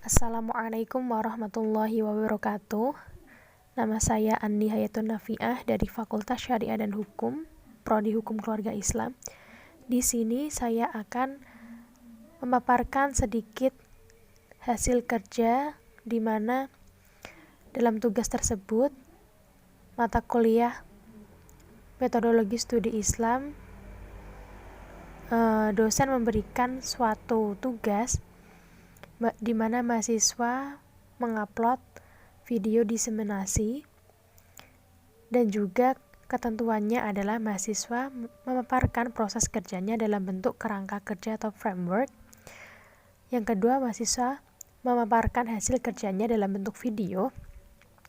Assalamualaikum warahmatullahi wabarakatuh. Nama saya Andi Hayatun Nafiah dari Fakultas Syariah dan Hukum, Prodi Hukum Keluarga Islam. Di sini saya akan memaparkan sedikit hasil kerja di mana dalam tugas tersebut mata kuliah Metodologi Studi Islam dosen memberikan suatu tugas di mana mahasiswa mengupload video diseminasi, dan juga ketentuannya adalah mahasiswa memaparkan proses kerjanya dalam bentuk kerangka kerja atau framework. Yang kedua, mahasiswa memaparkan hasil kerjanya dalam bentuk video.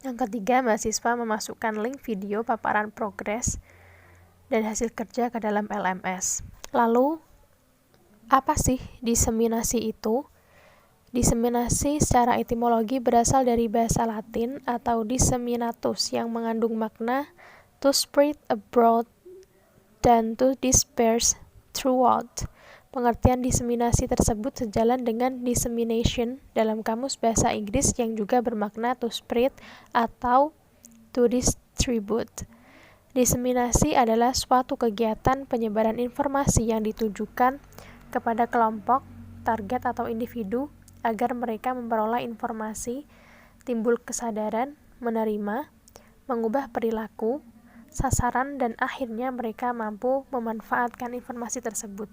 Yang ketiga, mahasiswa memasukkan link video paparan progres dan hasil kerja ke dalam LMS. Lalu, apa sih diseminasi itu? Diseminasi secara etimologi berasal dari bahasa Latin atau disseminatus yang mengandung makna to spread abroad dan to disperse throughout. Pengertian diseminasi tersebut sejalan dengan dissemination dalam kamus bahasa Inggris yang juga bermakna to spread atau to distribute. Diseminasi adalah suatu kegiatan penyebaran informasi yang ditujukan kepada kelompok, target atau individu agar mereka memperoleh informasi, timbul kesadaran, menerima, mengubah perilaku, sasaran, dan akhirnya mereka mampu memanfaatkan informasi tersebut.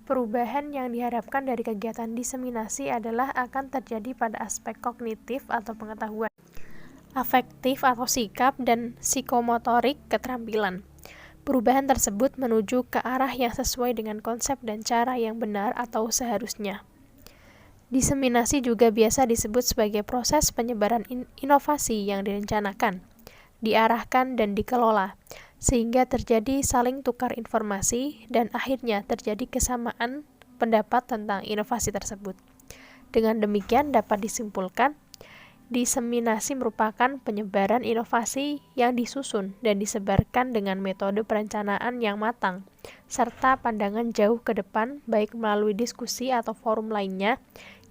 Perubahan yang diharapkan dari kegiatan diseminasi adalah akan terjadi pada aspek kognitif atau pengetahuan, afektif atau sikap, dan psikomotorik keterampilan. Perubahan tersebut menuju ke arah yang sesuai dengan konsep dan cara yang benar atau seharusnya. Diseminasi juga biasa disebut sebagai proses penyebaran inovasi yang direncanakan, diarahkan, dan dikelola, sehingga terjadi saling tukar informasi dan akhirnya terjadi kesamaan pendapat tentang inovasi tersebut. Dengan demikian dapat disimpulkan, diseminasi merupakan penyebaran inovasi yang disusun dan disebarkan dengan metode perencanaan yang matang, serta pandangan jauh ke depan baik melalui diskusi atau forum lainnya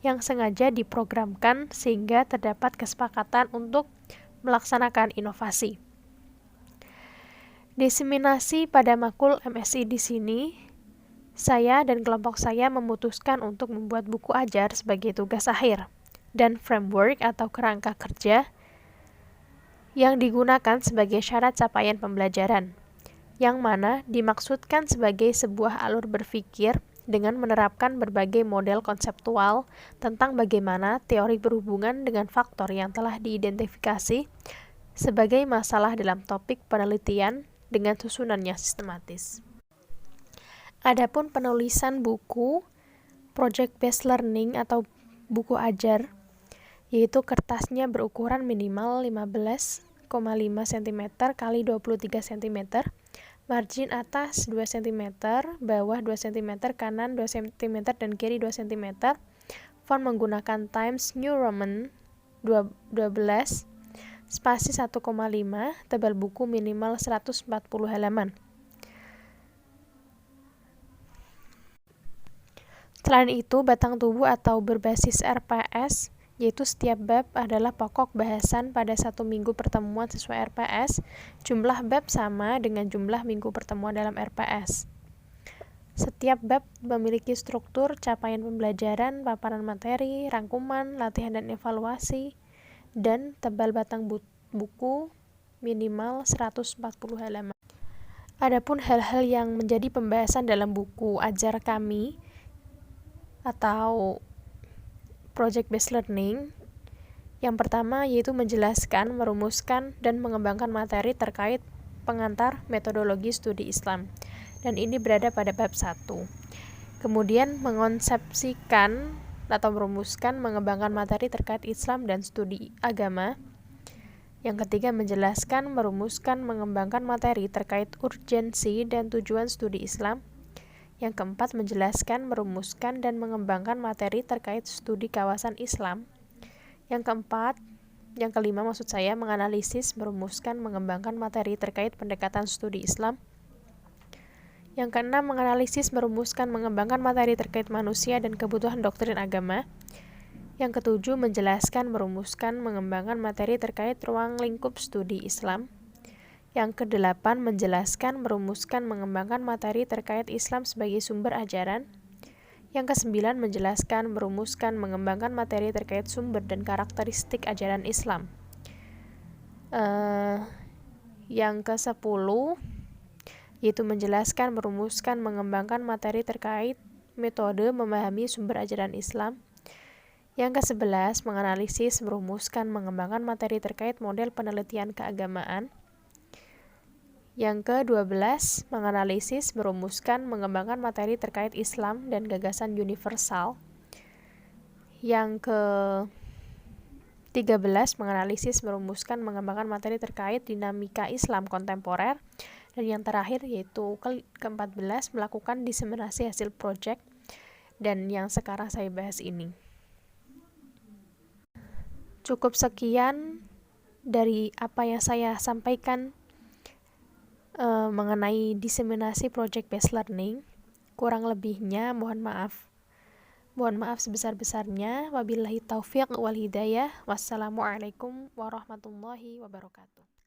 yang sengaja diprogramkan sehingga terdapat kesepakatan untuk melaksanakan inovasi. Diseminasi pada makul MSI di sini, saya dan kelompok saya memutuskan untuk membuat buku ajar sebagai tugas akhir dan framework atau kerangka kerja yang digunakan sebagai syarat capaian pembelajaran, yang mana dimaksudkan sebagai sebuah alur berpikir dengan menerapkan berbagai model konseptual tentang bagaimana teori berhubungan dengan faktor yang telah diidentifikasi sebagai masalah dalam topik penelitian dengan susunannya sistematis. Adapun penulisan buku project-based learning atau buku ajar, yaitu kertasnya berukuran minimal 15,5 cm x 23 cm, margin atas 2 cm, bawah 2 cm, kanan 2 cm, dan kiri 2 cm. Font menggunakan Times New Roman 12, spasi 1,5, tebal buku minimal 140 halaman. Selain itu, batang tubuh atau berbasis RPS, yaitu setiap bab adalah pokok bahasan pada 1 minggu pertemuan sesuai RPS. Jumlah bab sama dengan jumlah minggu pertemuan dalam RPS. Setiap bab memiliki struktur, capaian pembelajaran, paparan materi, rangkuman, latihan dan evaluasi, dan tebal batang buku minimal 140 halaman. Adapun hal-hal yang menjadi pembahasan dalam buku ajar kami atau project-based learning, yang pertama yaitu menjelaskan, merumuskan, dan mengembangkan materi terkait pengantar metodologi studi Islam, dan ini berada pada bab 1. Kemudian mengonsepsikan atau merumuskan, mengembangkan materi terkait Islam dan studi agama. Yang ketiga, menjelaskan, merumuskan, mengembangkan materi terkait urgensi dan tujuan studi Islam. Yang keempat, menjelaskan, merumuskan, dan mengembangkan materi terkait studi kawasan Islam. Yang kelima, menganalisis, merumuskan, mengembangkan materi terkait pendekatan studi Islam. Yang keenam, menganalisis, merumuskan, mengembangkan materi terkait manusia dan kebutuhan doktrin agama. Yang ketujuh, menjelaskan, merumuskan, mengembangkan materi terkait ruang lingkup studi Islam. Yang kedelapan, menjelaskan, merumuskan, mengembangkan materi terkait Islam sebagai sumber ajaran. Yang kesembilan, menjelaskan, merumuskan, mengembangkan materi terkait sumber dan karakteristik ajaran Islam. Yang ke-10, yaitu menjelaskan, merumuskan, mengembangkan materi terkait metode memahami sumber ajaran Islam. Yang ke-11, menganalisis, merumuskan, mengembangkan materi terkait model penelitian keagamaan. Yang ke-12, menganalisis, merumuskan, mengembangkan materi terkait Islam dan gagasan universal. Yang ke-13, menganalisis, merumuskan, mengembangkan materi terkait dinamika Islam kontemporer. Dan yang terakhir yaitu ke-14, melakukan diseminasi hasil proyek dan yang sekarang saya bahas ini. Cukup sekian dari apa yang saya sampaikan mengenai diseminasi project based learning. Kurang lebihnya mohon maaf. Mohon maaf sebesar-besarnya. Wabillahi taufiq wal hidayah. Wassalamualaikum warahmatullahi wabarakatuh.